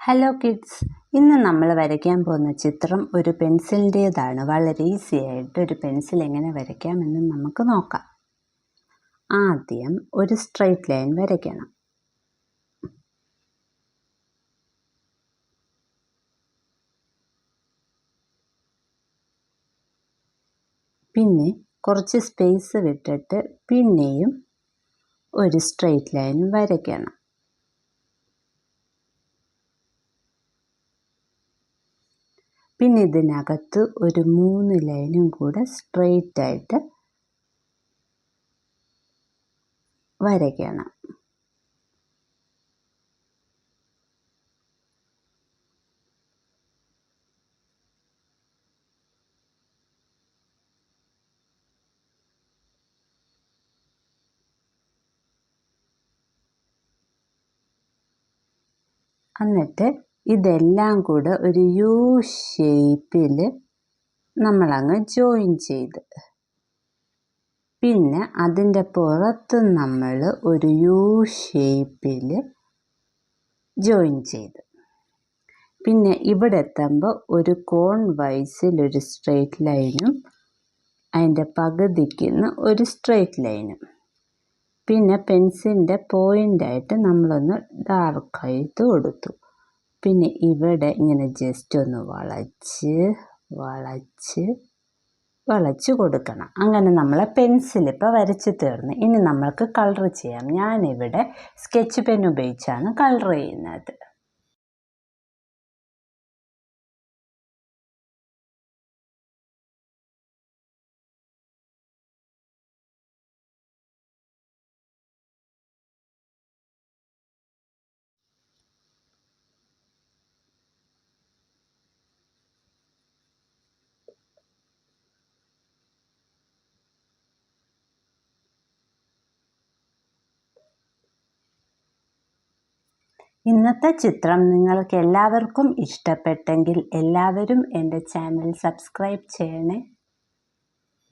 Hello kids, ഇന്ന് നമ്മൾ വരയ്ക്കാൻ പോകുന്ന ചിത്രം ഒരു പെൻസിലിൻ്റേതാണ്. വളരെ ഈസി ആയിട്ട് ഒരു പെൻസിൽ എങ്ങനെ വരയ്ക്കാമെന്ന് നമുക്ക് നോക്കാം. ആദ്യം ഒരു സ്ട്രെയിറ്റ് ലൈൻ വരയ്ക്കണം. പിന്നെ കുറച്ച് സ്പേസ് വിട്ടിട്ട് പിന്നെയും ഒരു സ്ട്രെയിറ്റ് ലൈൻ വരയ്ക്കണം. പിന്നെ ഇതിനകത്ത് ഒരു 3 ലൈനും കൂടെ സ്ട്രെയിറ്റ് ആയിട്ട് വരയ്ക്കണം. എന്നിട്ട് ഇതെല്ലാം കൂടെ ഒരു യു ഷേപ്പിൽ നമ്മളങ്ങ് ജോയിൻ ചെയ്ത്, പിന്നെ അതിൻ്റെ പുറത്ത് നമ്മൾ ഒരു യു ഷേപ്പിൽ ജോയിൻ ചെയ്ത്, പിന്നെ ഇവിടെ എത്തുമ്പോൾ ഒരു കോൺ വൈസിൽ ഒരു സ്ട്രെയിറ്റ് ലൈനും അതിൻ്റെ പകുതിക്കുന്ന ഒരു സ്ട്രെയിറ്റ് ലൈനും, പിന്നെ പെൻസിലിൻ്റെ പോയിൻ്റായിട്ട് നമ്മളൊന്ന് ഡാർക്ക് ചെയ്ത് കൊടുത്തു. പിന്നെ ഇവിടെ ഇങ്ങനെ ജസ്റ്റ് ഒന്ന് വളച്ച് കൊടുക്കണം. അങ്ങനെ നമ്മളെ പെൻസിൽ ഇപ്പോൾ വരച്ച് തീർന്നു. ഇനി നമ്മൾക്ക് കളർ ചെയ്യാം. ഞാനിവിടെ സ്കെച്ച് പെൻ ഉപയോഗിച്ചാണ് കളർ ചെയ്യുന്നത്. ഇന്നത്തെ ചിത്രം നിങ്ങൾക്ക് എല്ലാവർക്കും ഇഷ്ടപ്പെട്ടെങ്കിൽ എല്ലാവരും എൻ്റെ ചാനൽ സബ്സ്ക്രൈബ് ചെയ്യണേ.